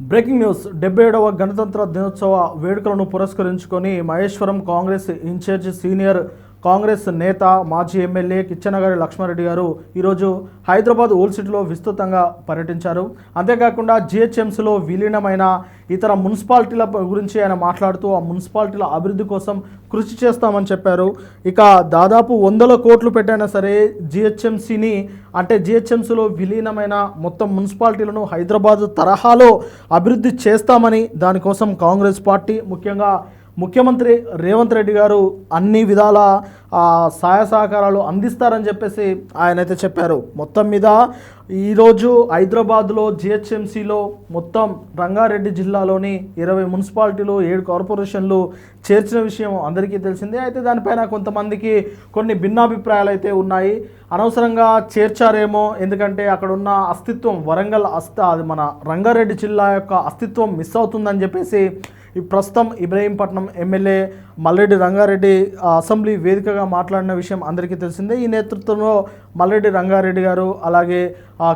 Breaking news 77వ గణతంత్ర దినోత్సవ వేడుకలను పురస్కరించుకొని మహేశ్వరం కాంగ్రెస్ ఇన్ఛార్జ్ సీనియర్ కాంగ్రెస్ నేత మాజీ ఎమ్మెల్యే కిచ్చనగారి లక్ష్మారెడ్డి గారు ఈరోజు హైదరాబాద్ ఓల్డ్ సిటీలో విస్తృతంగా పర్యటించారు. అంతేకాకుండా జిహెచ్ఎంసీలో విలీనమైన ఇతర మున్సిపాలిటీల గురించి ఆయన మాట్లాడుతూ ఆ మున్సిపాలిటీల అభివృద్ధి కోసం కృషి చేస్తామని చెప్పారు. ఇక దాదాపు 100 కోట్లు పెట్టైనా సరే జిహెచ్ఎంసీలో విలీనమైన మొత్తం మున్సిపాలిటీలను హైదరాబాద్ తరహాలో అభివృద్ధి చేస్తామని, దానికోసం కాంగ్రెస్ పార్టీ ముఖ్యంగా ముఖ్యమంత్రి రేవంత్ రెడ్డి గారు అన్ని విధాల సహాయ సహకారాలు అందిస్తారని చెప్పేసి ఆయనైతే చెప్పారు. మొత్తం మీద ఈరోజు హైదరాబాద్లో జిహెచ్ఎంసీలో మొత్తం రంగారెడ్డి జిల్లాలోని 20 మున్సిపాలిటీలు 7 కార్పొరేషన్లు చేర్చిన విషయం అందరికీ తెలిసిందే. అయితే దానిపైన కొంతమందికి కొన్ని భిన్నాభిప్రాయాలు అయితే ఉన్నాయి. అనవసరంగా చేర్చారేమో, ఎందుకంటే అక్కడ ఉన్న అస్తిత్వం వరంగల్ అది మన రంగారెడ్డి జిల్లా యొక్క అస్తిత్వం మిస్ అవుతుందని చెప్పేసి ఈ ప్రస్తుతం ఇబ్రహీంపట్నం ఎమ్మెల్యే మల్రెడ్డి రంగారెడ్డి అసెంబ్లీ వేదికగా మాట్లాడిన విషయం అందరికీ తెలిసిందే. ఈ నేతృత్వంలో మల్రెడ్డి రంగారెడ్డి గారు, అలాగే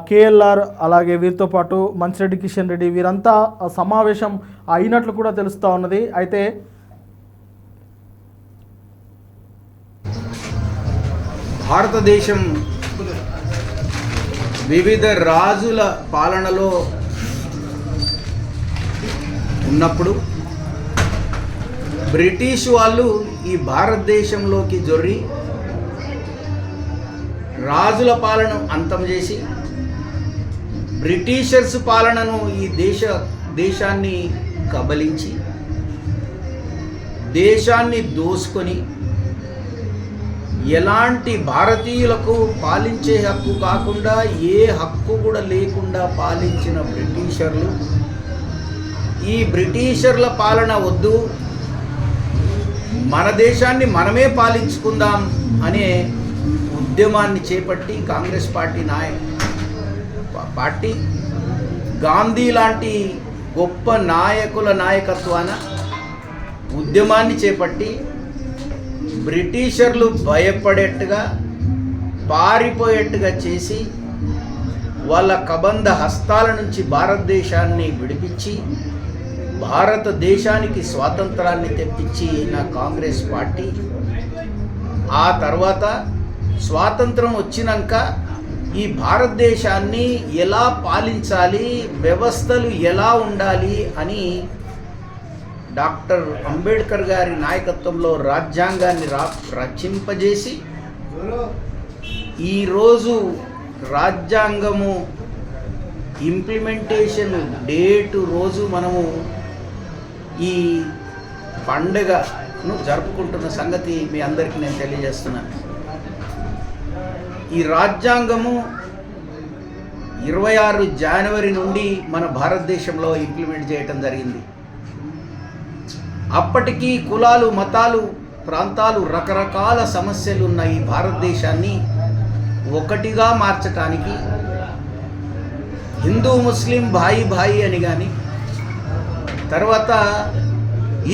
కేఎల్ఆర్, అలాగే వీరితో పాటు మంచిరెడ్డి కిషన్ రెడ్డి వీరంతా సమావేశం అయినట్లు కూడా తెలుస్తూ ఉన్నది. అయితే భారతదేశం వివిధ రాజుల పాలనలో ఉన్నప్పుడు బ్రిటిష్ వాళ్ళు ఈ భారతదేశంలోకి జొర్రి రాజుల పాలన అంతం చేసి బ్రిటిషర్స్ పాలనను ఈ దేశాన్ని కబలించి దేశాన్ని దోసుకొని ఎలాంటి భారతీయులకు పాలించే హక్కు కాకుండా ఏ హక్కు కూడా లేకుండా పాలించిన బ్రిటిషర్లు ఈ బ్రిటిషర్ల పాలన వద్దు, మన దేశాన్ని మనమే పాలించుకుందాం అనే ఉద్యమాన్ని చేపట్టి కాంగ్రెస్ పార్టీ గాంధీ లాంటి గొప్ప నాయకుల నాయకత్వాన ఉద్యమాన్ని చేపట్టి బ్రిటిషర్లు భయపడేట్టుగా పారిపోయేట్టుగా చేసి వాళ్ళ కబంధ హస్తాల నుంచి భారతదేశాన్ని విడిపించి భారతదేశానికి స్వాతంత్రాన్ని తెప్పించిన కాంగ్రెస్ పార్టీ ఆ తర్వాత స్వాతంత్రం వచ్చినాక ఈ భారతదేశాన్ని ఎలా పాలించాలి, వ్యవస్థలు ఎలా ఉండాలి అని డాక్టర్ అంబేద్కర్ గారి నాయకత్వంలో రాజ్యాంగాన్ని రచింపజేసి ఈరోజు రాజ్యాంగము ఇంప్లిమెంటేషన్ డేటు రోజు మనము ఈ పండుగను జరుపుకుంటున్న సంగతి మీ అందరికీ నేను తెలియజేస్తున్నాను. ఈ రాజ్యాంగము 26 జనవరి నుండి మన భారతదేశంలో ఇంప్లిమెంట్ చేయటం జరిగింది. అప్పటికి కులాలు, మతాలు, ప్రాంతాలు, రకరకాల సమస్యలు ఉన్న ఈ భారతదేశాన్ని ఒకటిగా మార్చటానికి హిందూ ముస్లిం భాయి అని కానీ, తర్వాత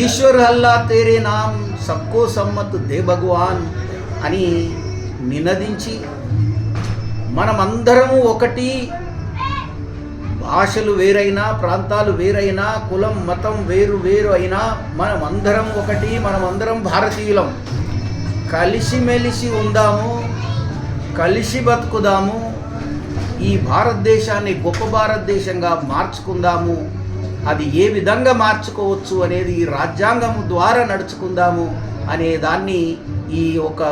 ఈశ్వర్ అల్లా తేరే నామ్ సబ్కో సమ్మత్ దే భగవాన్ అని నినదించి మనమందరము ఒకటి, భాషలు వేరైనా, ప్రాంతాలు వేరైనా, కులం మతం వేరు అయినా మనమందరం ఒకటి, మనమందరం భారతీయులం, కలిసిమెలిసి ఉందాము, కలిసి బతుకుదాము, ఈ భారతదేశాన్ని గొప్ప భారతదేశంగా మార్చుకుందాము, అది ఏ విధంగా మార్చుకోవచ్చు అనేది ఈ రాజ్యాంగం ద్వారా నడుచుకుందాము అనే దాన్ని ఈ ఒక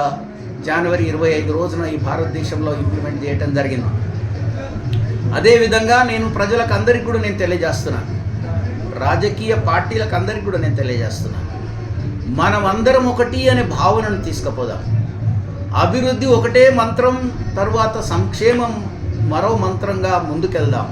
జనవరి 25 రోజున ఈ భారతదేశంలో ఇంప్లిమెంట్ చేయటం జరిగింది. అదేవిధంగా నేను ప్రజలకు అందరికీ కూడా నేను తెలియజేస్తున్నాను, రాజకీయ పార్టీలకు అందరికీ కూడా నేను తెలియజేస్తున్నాను, మనం అందరం ఒకటి అనే భావనను తీసుకుపోదాం. అభివృద్ధి ఒకటే మంత్రం, తర్వాత సంక్షేమం మరో మంత్రంగా ముందుకెళ్దాం.